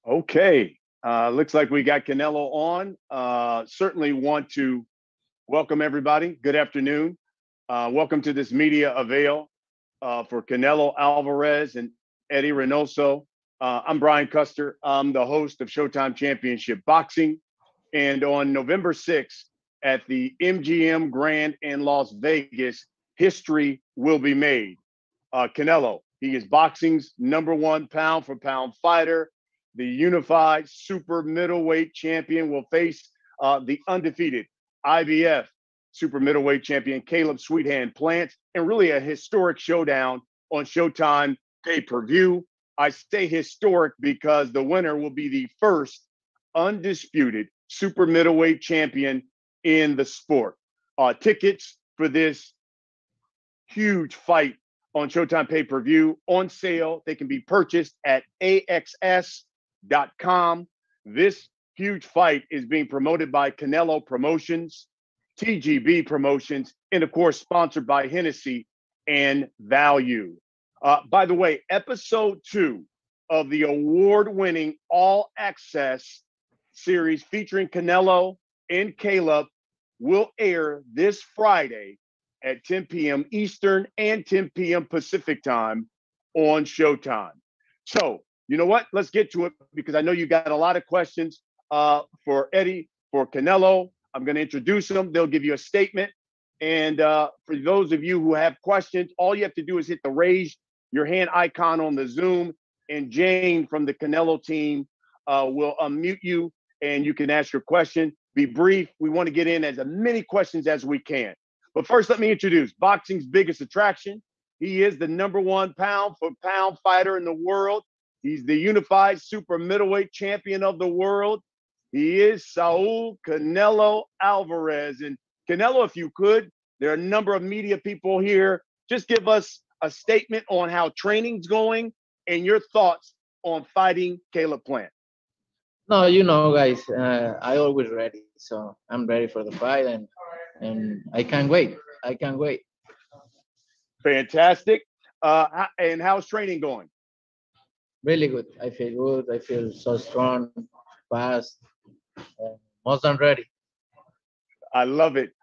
Okay. Looks like we got Canelo on. Certainly want to welcome everybody. Good afternoon. Welcome to this media avail for Canelo Alvarez and Eddie Reynoso. I'm Brian Custer. I'm the host of Showtime Championship Boxing. And on November 6th at the MGM Grand in Las Vegas, history will be made. Canelo, he is boxing's #1 pound-for-pound fighter. The unified super middleweight champion will face the undefeated IBF super middleweight champion Caleb Sweethand Plant, and really a historic showdown on Showtime pay-per-view. I say historic because the winner will be the first undisputed super middleweight champion in the sport. Tickets for this huge fight on Showtime pay-per-view on sale. They can be purchased at AXS.com. This huge fight is being promoted by Canelo Promotions, TGB Promotions, and of course, sponsored by Hennessy and Value. By the way, episode 2 of the award-winning All Access series featuring Canelo and Caleb will air this Friday at 10 p.m. Eastern and 10 p.m. Pacific time on Showtime. So, you know what? Let's get to it because I know you got a lot of questions for Eddie, for Canelo. I'm going to introduce them. They'll give you a statement. And for those of you who have questions, all you have to do is hit the raise your hand icon on the Zoom, and Jane from the Canelo team will unmute you, and you can ask your question. Be brief. We want to get in as many questions as we can. But first, let me introduce boxing's biggest attraction. He is the #1 pound-for-pound fighter in the world. He's the unified super middleweight champion of the world. He is Saul Canelo Alvarez. And Canelo, if you could, there are a number of media people here. Just give us a statement on how training's going and your thoughts on fighting Caleb Plant. No, you know, guys, I always ready. So I'm ready for the fight, and I can't wait. I can't wait. Fantastic. And how's training going? Really good. I feel good. I feel so strong, fast, most than ready. I love it.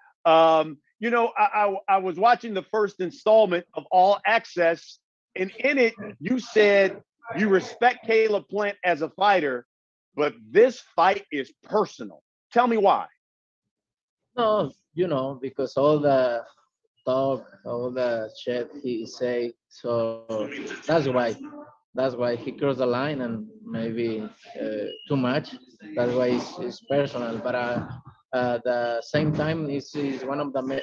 You know, I was watching the first installment of All Access, and in it, you said you respect Caleb Plant as a fighter, but this fight is personal. Tell me why. No, you know, because all the talk, all the shit he say, so that's why. That's why he crossed the line and maybe too much. That's why it's personal. But at the same time, it's one of the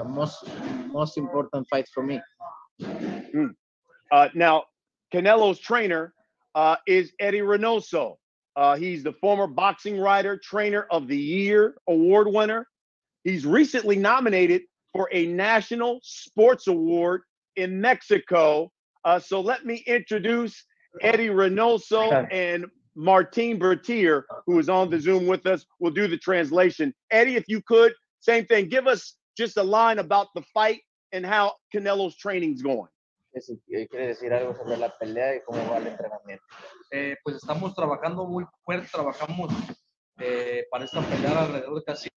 most important fights for me. Mm. Now, Canelo's trainer is Eddie Reynoso. He's the former boxing writer, trainer of the year award winner. He's recently nominated for a national sports award in Mexico. So let me introduce Eddie Reynoso and Martin Bertier, who is on the Zoom with us. We'll do the translation. Eddie, if you could, same thing. Give us just a line about the fight and how Canelo's training's going. ¿Quiere decir algo sobre la pelea y cómo va el entrenamiento? Pues estamos trabajando muy fuerte, trabajamos para esta pelea alrededor de casi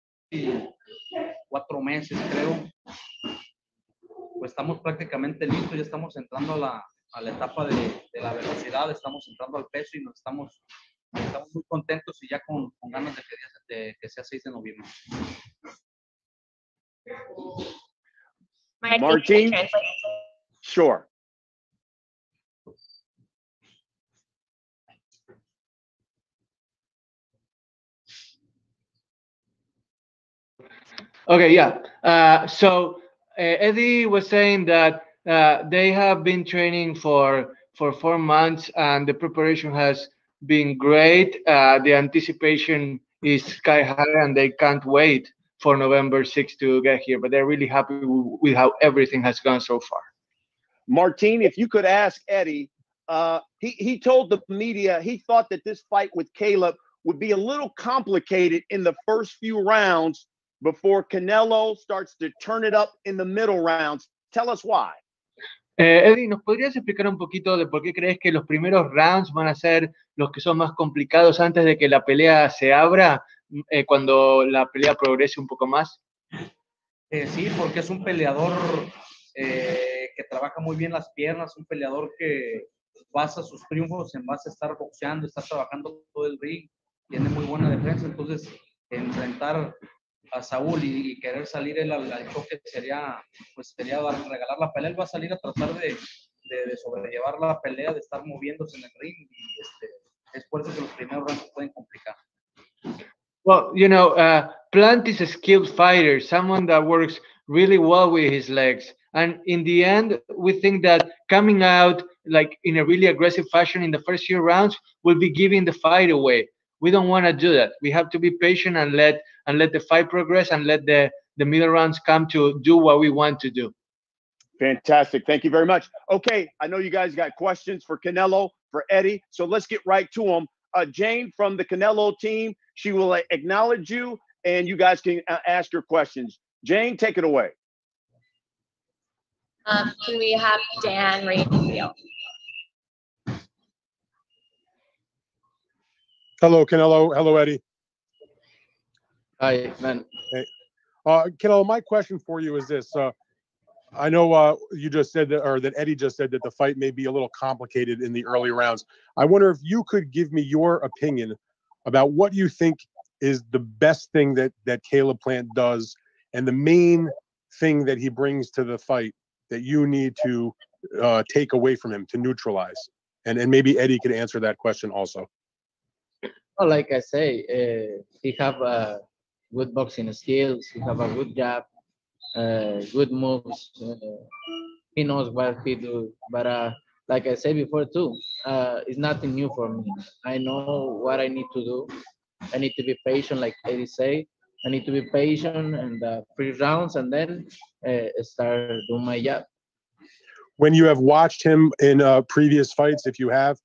4 meses, creo. Pues estamos prácticamente listos, ya estamos entrando a la etapa de la velocidad, estamos entrando al peso y estamos muy contentos y ya con ganas de que sea 6 de noviembre. Martin? Sure. Okay, yeah. So Eddie was saying that they have been training for 4 months and the preparation has been great. The anticipation is sky high and they can't wait for November 6th to get here, but they're really happy with how everything has gone so far. Martin, if you could ask Eddie, he told the media he thought that this fight with Caleb would be a little complicated in the first few rounds before Canelo starts to turn it up in the middle rounds. Tell us why. Eddie, ¿nos podrías explicar un poquito de por qué crees que los primeros rounds van a ser los que son más complicados antes de que la pelea se abra, cuando la pelea progrese un poco más? Sí, porque es un peleador que trabaja muy bien las piernas, un peleador que basa sus triunfos en base a estar boxeando, estar trabajando todo el ring, tiene muy buena defensa, entonces enfrentar a Saúl y querer salir él al choque sería regalar la pelea. Él va a salir a tratar de sobrellevar la pelea, de estar moviéndose en el ring y es por eso que los primeros rounds se pueden complicar. Well, Plant is a skilled fighter, someone that works really well with his legs. And in the end, we think that coming out like in a really aggressive fashion in the first few rounds will be giving the fight away. We don't want to do that. We have to be patient and let the fight progress and let the middle rounds come to do what we want to do. Fantastic. Thank you very much. Okay, I know you guys got questions for Canelo, for Eddie, so let's get right to them. Jane from the Canelo team, she will acknowledge you, and you guys can ask your questions. Jane, take it away. Can we have Dan radio? Hello, Canelo. Hello, Eddie. Hi, man. Hey. Canelo, my question for you is this. I know you just said that, or that Eddie just said that the fight may be a little complicated in the early rounds. I wonder if you could give me your opinion about what you think is the best thing that Caleb Plant does and the main thing that he brings to the fight that you need to take away from him to neutralize. And maybe Eddie could answer that question also. Well, like I say, he have good boxing skills. He have a good jab. Good moves. He knows what he do. But like I said before too, it's nothing new for me. I know what I need to do. I need to be patient, like Eddie say. I need to be patient and 3 rounds, and then start doing my job. When you have watched him in previous fights, if you have,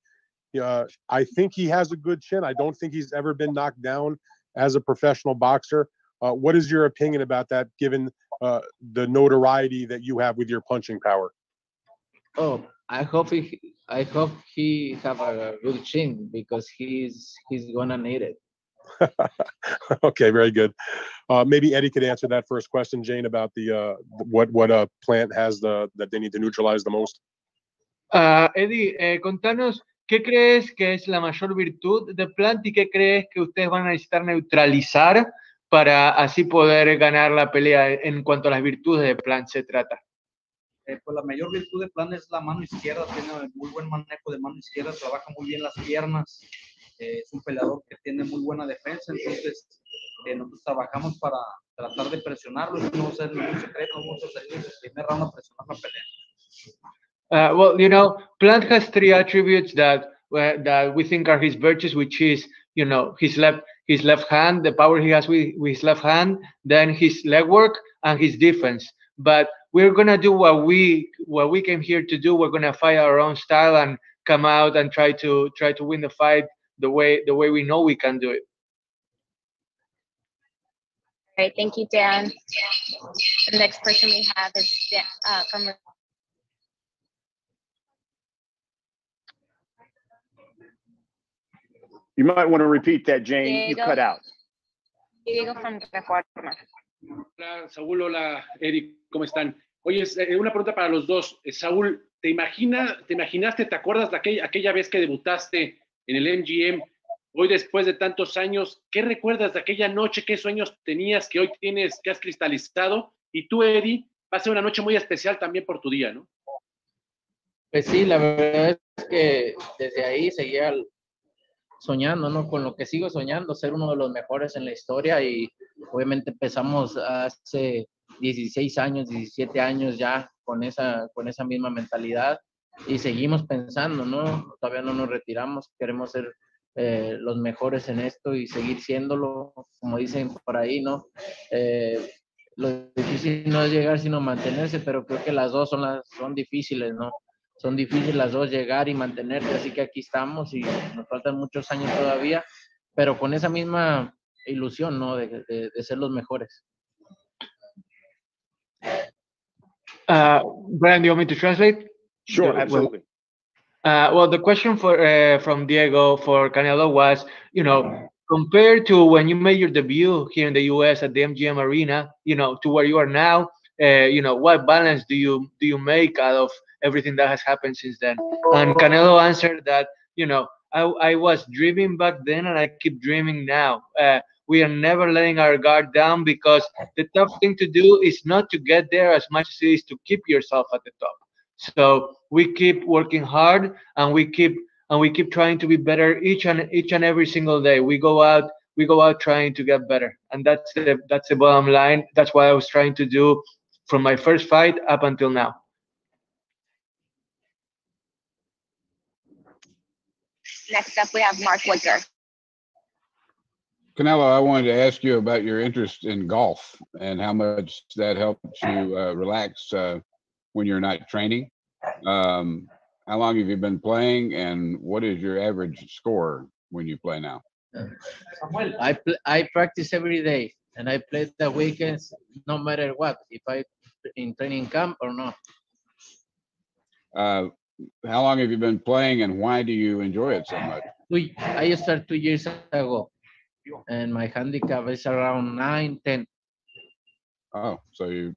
I think he has a good chin. I don't think he's ever been knocked down as a professional boxer. What is your opinion about that, given the notoriety that you have with your punching power? Oh, I hope he have a good chin because he's gonna need it. Okay, very good. Maybe Eddie could answer that first question, Jane, about the what Plant has that they need to neutralize the most. Eddie, contanos qué crees que es la mayor virtud de Plant y qué crees que ustedes van a necesitar neutralizar para así poder ganar la pelea en cuanto a las virtudes de Plant se trata. Pues la mayor virtud de Plant es la mano izquierda, tiene muy buen manejo de mano izquierda, trabaja muy bien las piernas, es un peleador que tiene muy buena defensa, entonces nosotros trabajamos para tratar de presionarlo, no vamos a hacer ningún secreto, vamos a salir en el primer round a presionar la pelea. Well, Plant has 3 attributes that we think are his virtues, which is, his left hand, the power he has with his left hand, then his leg work and his defense. But we're gonna do what we came here to do. We're gonna fight our own style and come out and try to win the fight the way we know we can do it. All right, thank you, Dan. The next person we have is from. You might want to repeat that, Jane. Diego. You cut out. Diego from Reforma. Hola, Saúl, hola, Eddie, ¿cómo están? Oye, una pregunta para los dos. Saúl, ¿te imaginaste, te acuerdas de aquella vez que debutaste en el MGM? Hoy, después de tantos años, ¿qué recuerdas de aquella noche? ¿Qué sueños tenías que hoy tienes, que has cristalizado? Y tú, Eddie, va a ser una noche muy especial también por tu día, ¿no? Pues sí, la verdad es que desde ahí seguía soñando, ¿no? Con lo que sigo soñando, ser uno de los mejores en la historia, y obviamente empezamos hace 16 años, 17 años ya con esa misma mentalidad y seguimos pensando, ¿no? Todavía no nos retiramos, queremos ser los mejores en esto y seguir siéndolo, como dicen por ahí, ¿no? Lo difícil no es llegar sino mantenerse, pero creo que las dos son difíciles, ¿no? Son difíciles las dos, llegar y mantenerse, así que aquí estamos y nos faltan muchos años todavía, pero con esa misma ilusión, ¿no? De ser los mejores. Brian, do you want me to translate? Sure, Well, absolutely. well, the question from Diego for Canelo was, compared to when you made your debut here in the U.S. at the MGM Arena, to where you are now, what balance do you make out of everything that has happened since then? And Canelo answered that, I was dreaming back then, and I keep dreaming now. We are never letting our guard down, because the tough thing to do is not to get there as much as it is to keep yourself at the top. So we keep working hard, and we keep trying to be better each and every single day. We go out trying to get better, and that's the bottom line. That's what I was trying to do from my first fight up until now. Next up, we have Mark Wicker. Canelo, I wanted to ask you about your interest in golf and how much that helps you relax when you're not training. How long have you been playing, and what is your average score when you play now? I practice every day, and I play the weekends no matter what, if I in training camp or not. How long have you been playing, and why do you enjoy it so much? I started 2 years ago, and my handicap is around 9, 10. Oh, so you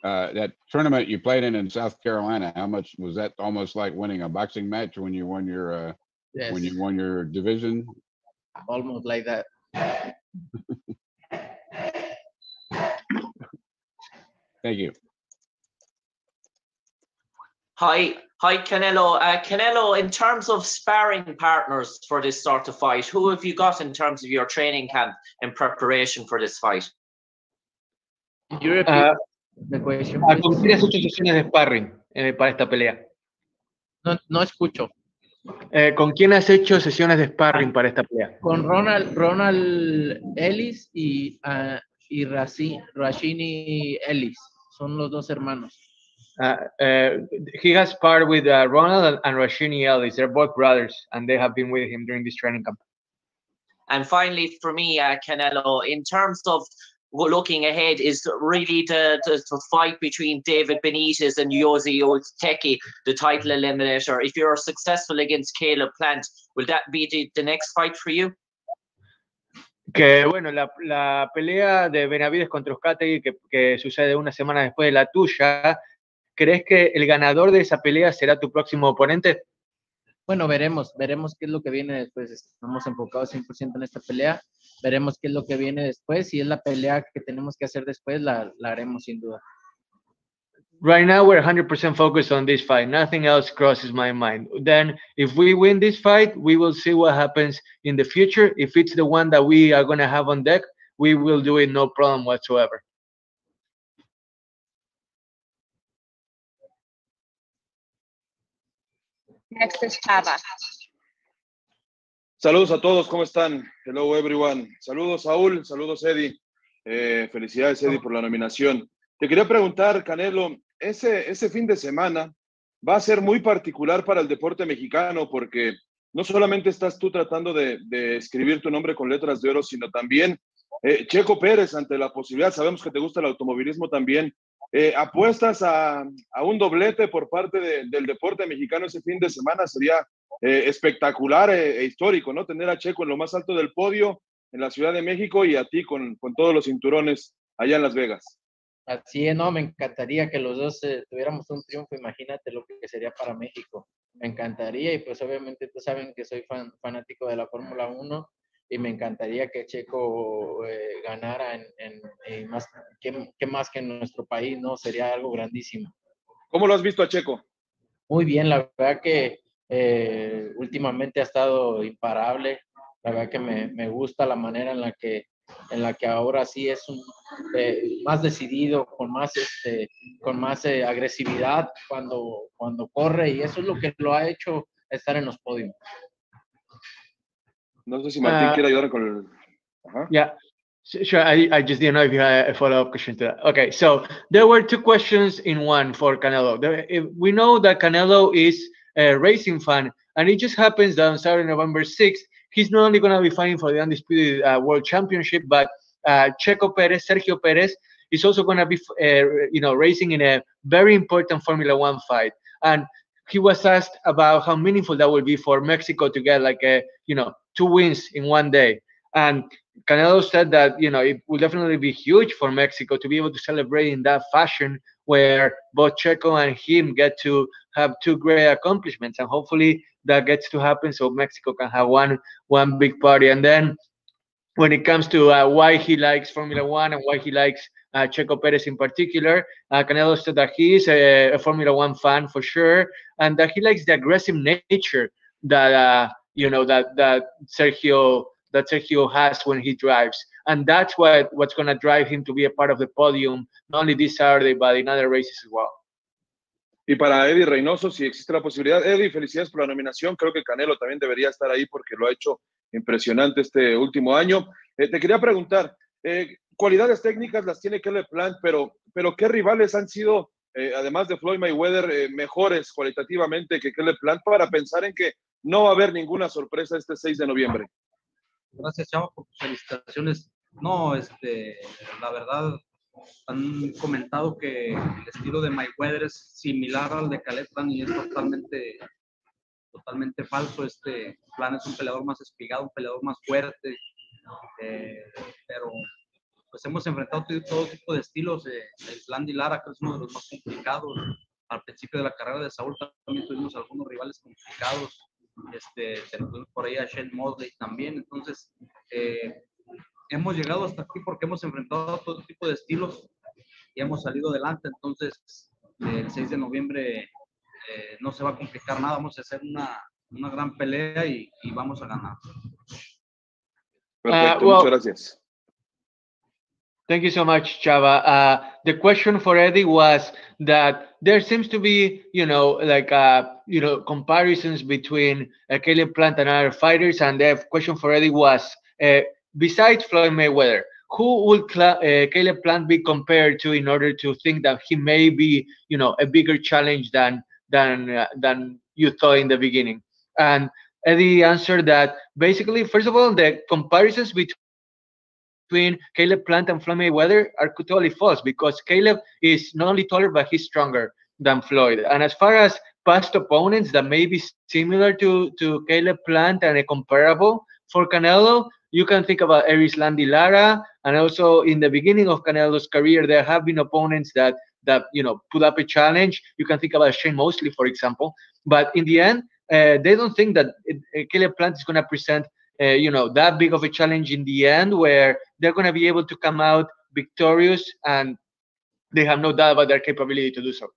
that tournament you played in South Carolina, how much was that? Almost like winning a boxing match when you won your Yes, when you won your division. almost like that. Thank you. Hi, Canelo. Canelo, in terms of sparring partners for this sort of fight, who have you got in terms of your training camp in preparation for this fight? Could you repeat the question, please? ¿Con quién has hecho sesiones de sparring para esta pelea? No escucho. ¿Con quién has hecho sesiones de sparring para esta pelea? Con Ronald Ellis y Rashini Ellis. Son los dos hermanos. He has sparred with Ronald and Rashini Ellis. They're both brothers, and they have been with him during this training camp. And finally, for me, Canelo, in terms of looking ahead, is really the fight between David Benitez and Yosi Oteki, the title eliminator. If you're successful against Caleb Plant, will that be the next fight for you? Que bueno, la pelea de Benavides contra Uzcategui que sucede una semana después de la tuya, ¿crees que el ganador de esa pelea será tu próximo oponente? Bueno, veremos qué es lo que viene después. Estamos enfocados 100% en esta pelea. Veremos qué es lo que viene después. Si es la pelea que tenemos que hacer después, la haremos sin duda. Right now, we're 100% focused on this fight. Nothing else crosses my mind. Then, if we win this fight, we will see what happens in the future. If it's the one that we are going to have on deck, we will do it, no problem whatsoever. Next is Chava. Saludos a todos, ¿cómo están? Hello everyone. Saludos Saúl, saludos Eddie. Felicidades Eddie por la nominación. Te quería preguntar, Canelo, ese fin de semana va a ser muy particular para el deporte mexicano porque no solamente estás tú tratando de escribir tu nombre con letras de oro, sino también Checo Pérez, ante la posibilidad, sabemos que te gusta el automovilismo también, apuestas a un doblete por parte del deporte mexicano ese fin de semana. Sería espectacular e histórico, ¿no? Tener a Checo en lo más alto del podio en la Ciudad de México y a ti con todos los cinturones allá en Las Vegas. Así es, no, me encantaría que los dos tuviéramos un triunfo. Imagínate lo que sería para México. Me encantaría, y pues obviamente tú saben que soy fanático de la Fórmula 1 y me encantaría que Checo ganara en más, que más que en nuestro país, ¿no? Sería algo grandísimo. ¿Cómo lo has visto a Checo? Muy bien, la verdad que últimamente ha estado imparable. La verdad que me gusta la manera en la que ahora sí es más decidido, con más agresividad cuando corre, y eso es lo que lo ha hecho estar en los podios. No sé si Martín quiere ayudar con el... Ajá. Yeah, sure. I just didn't know if you had a follow-up question to that. Okay, so there were two questions in one for Canelo. We know that Canelo is a racing fan, and it just happens that on Saturday, November 6th, he's not only going to be fighting for the undisputed world championship, but Sergio Perez is also going to be, racing in a very important Formula One fight. And he was asked about how meaningful that would be for Mexico to get like a, 2 wins in one day. And Canelo said that, it will definitely be huge for Mexico to be able to celebrate in that fashion where both Checo and him get to have two great accomplishments. And hopefully that gets to happen so Mexico can have one big party. And then when it comes to why he likes Formula One and why he likes Checo Perez in particular, Canelo said that he is a Formula One fan for sure, and that he likes the aggressive nature that Sergio has when he drives, and that's what's going to drive him to be a part of the podium, not only this Saturday but in other races as well. Y para Eddie Reynoso, si existe la posibilidad, Eddie, felicidades por la nominación. Creo que Canelo también debería estar ahí porque lo ha hecho impresionante este último año. Te quería preguntar, cualidades técnicas las tiene Caleb Plant, pero ¿qué rivales han sido, además de Floyd Mayweather, mejores cualitativamente que Caleb Plant para pensar en que no va a haber ninguna sorpresa este 6 de noviembre? Gracias, Chava, por tus felicitaciones. No, la verdad, han comentado que el estilo de Mayweather es similar al de Caleb Plant y es totalmente falso. Plant es un peleador más espigado, un peleador más fuerte, pero pues hemos enfrentado todo tipo de estilos. El Landy Lara, que es uno de los más complicados. Al principio de la carrera de Saúl también tuvimos algunos rivales complicados. Tenemos por ahí a Shane Mosley también. Entonces, hemos llegado hasta aquí porque hemos enfrentado todo tipo de estilos y hemos salido adelante. Entonces, el 6 de noviembre no se va a complicar nada. Vamos a hacer una gran pelea y vamos a ganar. Perfecto, muchas gracias. Thank you so much, Chava. The question for Eddie was that there seems to be, comparisons between Caleb Plant and other fighters. And the question for Eddie was, besides Floyd Mayweather, who would Caleb Plant be compared to in order to think that he may be, a bigger challenge than you thought in the beginning? And Eddie answered that basically, first of all, the comparisons between Caleb Plant and Floyd Mayweather are totally false, because Caleb is not only taller, but he's stronger than Floyd. And as far as past opponents that may be similar to Caleb Plant and a comparable for Canelo, you can think about Eris Landy Lara, and also in the beginning of Canelo's career, there have been opponents that put up a challenge. You can think about Shane Mosley, for example. But in the end, they don't think that Caleb Plant is going to present that big of a challenge in the end, where they're going to be able to come out victorious, and they have no doubt about their capability to do so.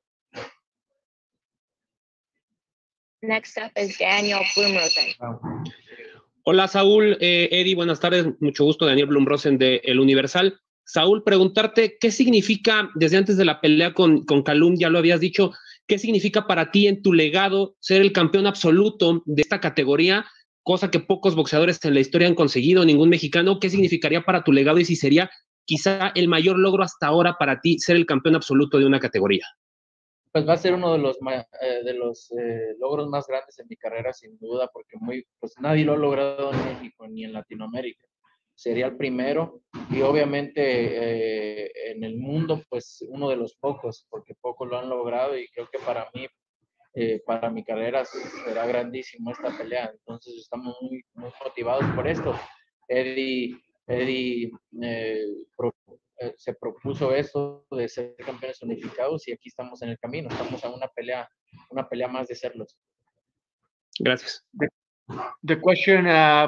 Next up is Daniel Blumrosen. Hola, Saúl, Eddie, buenas tardes. Mucho gusto, Daniel Blumrosen de El Universal. Saúl, preguntarte qué significa, desde antes de la pelea con Calum, ya lo habías dicho, qué significa para ti en tu legado ser el campeón absoluto de esta categoría, cosa que pocos boxeadores en la historia han conseguido, ningún mexicano. ¿Qué significaría para tu legado y si sería quizá el mayor logro hasta ahora para ti ser el campeón absoluto de una categoría? Pues va a ser uno de los logros más grandes en mi carrera, sin duda, porque pues nadie lo ha logrado en México ni en Latinoamérica. Sería el primero, y obviamente en el mundo, pues uno de los pocos, porque pocos lo han logrado, y creo que para mí, para mi carrera, será grandísimo esta pelea. Entonces estamos muy, muy motivados por esto. Eddie se propuso esto de ser campeones unificados, y aquí estamos en el camino. Estamos a una pelea más de serlos. Gracias. The question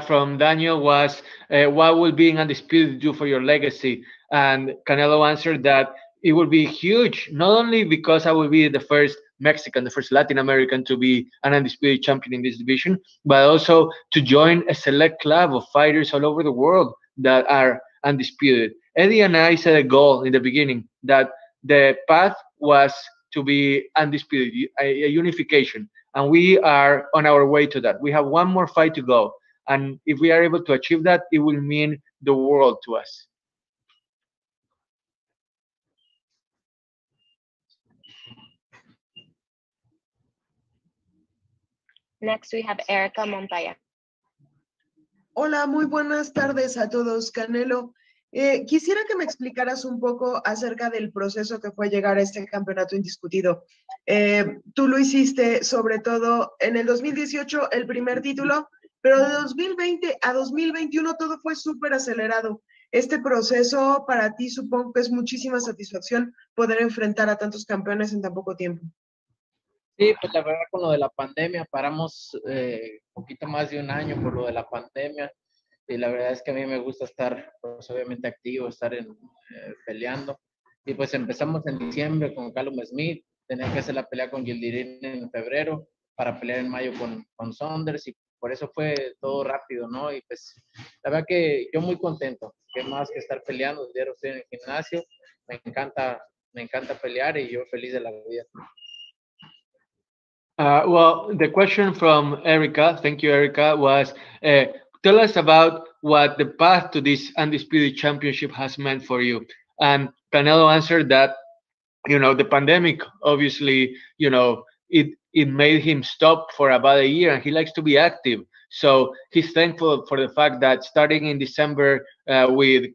from Daniel was, what will being undisputed do for your legacy? And Canelo answered that it will be huge, not only because I will be the first Mexican, the first Latin American to be an undisputed champion in this division, but also to join a select club of fighters all over the world that are undisputed. Eddie and I set a goal in the beginning that the path was to be undisputed, a unification. And we are on our way to that. We have one more fight to go. And if we are able to achieve that, it will mean the world to us. Next, we have Erica Montaya. Hola, muy buenas tardes a todos. Canelo, Quisiera que me explicaras un poco acerca del proceso que fue llegar a este campeonato indiscutido. Tú lo hiciste sobre todo en el 2018, el primer título, pero de 2020 a 2021 todo fue súper acelerado. Este proceso para ti supongo que es muchísima satisfacción poder enfrentar a tantos campeones en tan poco tiempo. Sí, pues la verdad con lo de la pandemia paramos poquito más de un año por lo de la pandemia. Y la verdad es que a mí me gusta estar, pues, obviamente activo, estar peleando. Y pues empezamos en diciembre con Callum Smith, tenía que hacer la pelea con Gildirim en febrero para pelear en mayo con Saunders y por eso fue todo rápido, ¿no? Y pues la verdad que yo muy contento, que más que estar peleando, diario estoy en el gimnasio, me encanta pelear y yo feliz de la vida. Well, the question from Erica, thank you, Erica, was tell us about what the path to this undisputed championship has meant for you. And Canelo answered that, the pandemic, obviously, it made him stop for about a year, and he likes to be active. So he's thankful for the fact that starting in December with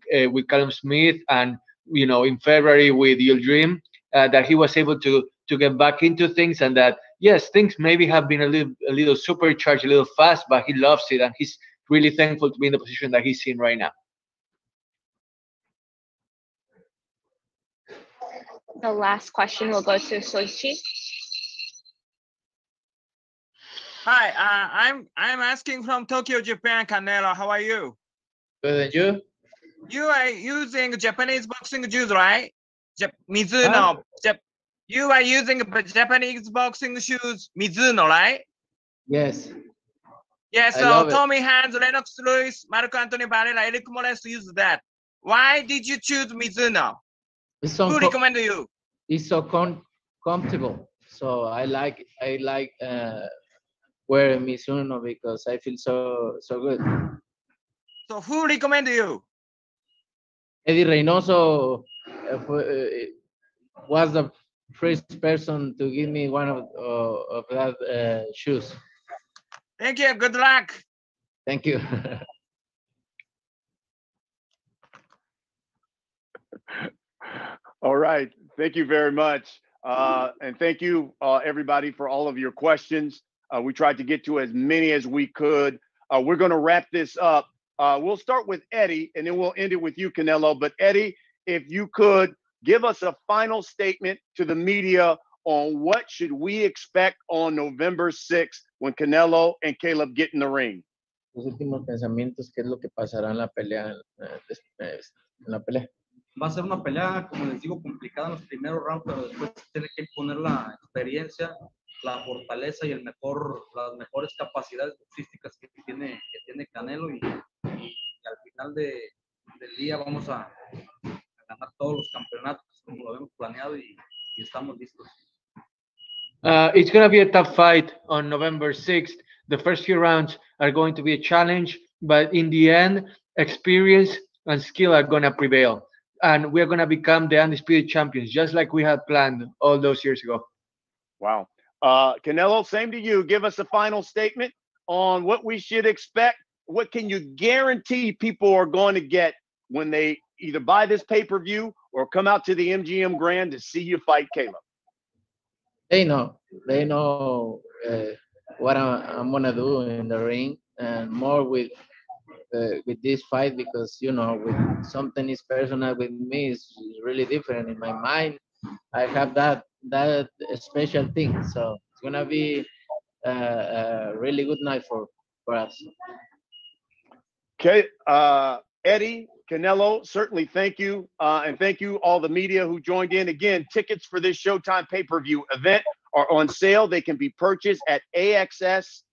Callum Smith, and in February with Your Dream, that he was able to get back into things, and that yes, things maybe have been a little supercharged, a little fast, but he loves it, and he's really thankful to be in the position that he's in right now. The last question will go to Soichi. Hi, I'm asking from Tokyo, Japan. Canelo, how are you? Good, and you? You are using Japanese boxing shoes, right? Mizuno. You are using Japanese boxing shoes, Mizuno, right? Yes. Yeah, so Tommy Hans, Lennox Lewis, Marco Antonio Barrera, Eric Morales use that. Why did you choose Mizuno? Who recommended you? It's so comfortable. So I like wearing Mizuno because I feel so good. So who recommended you? Eddie Reynoso was the first person to give me one of that shoes. Thank you. Good luck. Thank you. All right. Thank you very much. And thank you, everybody, for all of your questions. We tried to get to as many as we could. We're going to wrap this up. We'll start with Eddie, and then we'll end it with you, Canelo. But Eddie, if you could give us a final statement to the media on what should we expect on November 6th when Canelo and Caleb get in the ring. Los últimos pensamientos, ¿qué es lo que pasará en la pelea? Va a ser una pelea, como les digo, complicada en los primeros rounds, pero después tiene que imponer la experiencia, la fortaleza y las mejores capacidades boxísticas que tiene Canelo y al final del día vamos a ganar todos los campeonatos como lo hemos planeado y estamos listos. It's going to be a tough fight on November 6th. The first few rounds are going to be a challenge, but in the end, experience and skill are going to prevail. And we're going to become the undisputed champions, just like we had planned all those years ago. Wow. Canelo, same to you. Give us a final statement on what we should expect. What can you guarantee people are going to get when they either buy this pay-per-view or come out to the MGM Grand to see you fight Caleb? They know what I'm gonna do in the ring, and more with this fight, because with something is personal with me is really different. In my mind, I have that special thing, so it's gonna be a really good night for us. Okay, Eddie, Canelo, certainly thank you. And thank you all the media who joined in. Again, tickets for this Showtime pay-per-view event are on sale. They can be purchased at AXS.com.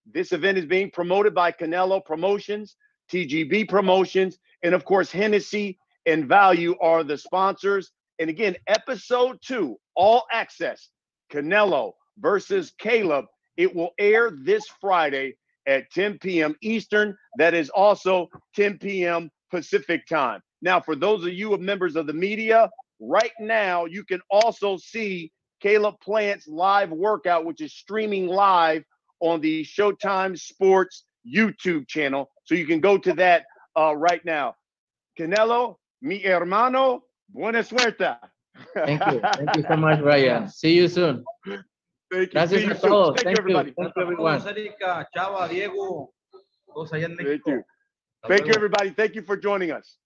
This event is being promoted by Canelo Promotions, TGB Promotions, and of course, Hennessy and Value are the sponsors. And again, episode 2, All Access, Canelo versus Caleb. It will air this Friday at 10 p.m. Eastern. That is also 10 p.m. Pacific time. Now, for those of you members of the media, right now, you can also see Caleb Plant's live workout, which is streaming live on the Showtime Sports YouTube channel. So you can go to that right now. Canelo, mi hermano, buena suerte. Thank you so much, Brian. See you soon. Thank you. Gracias See you a soon. todos. Thank you, everybody. Thank you, everyone. Erika, Chava, Diego, todos allá en Thank México. you. Thank you, everybody. Thank you for joining us.